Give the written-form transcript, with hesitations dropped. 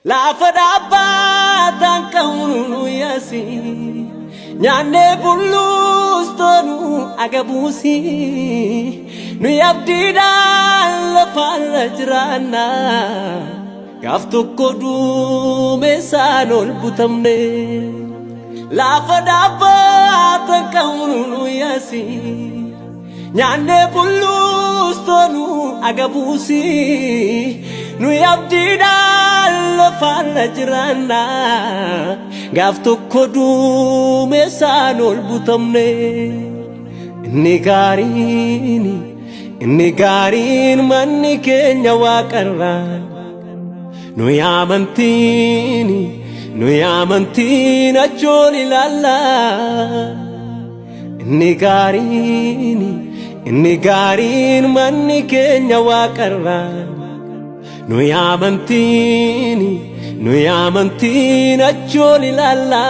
La fadaba tankunu yasi nyane bulus tonu agabusi nu yabdida la falajrana gaftu kodu mesanol butamne la fadaba tankunu yasi nyane bulus tonu agabusi nu yabdida falajrana gaftu kodu mesanol butamne nigarin manni kenya waqarra nu yamantini acholi lalla nigarin manni kenya waqarra nu yamantini acholi lalla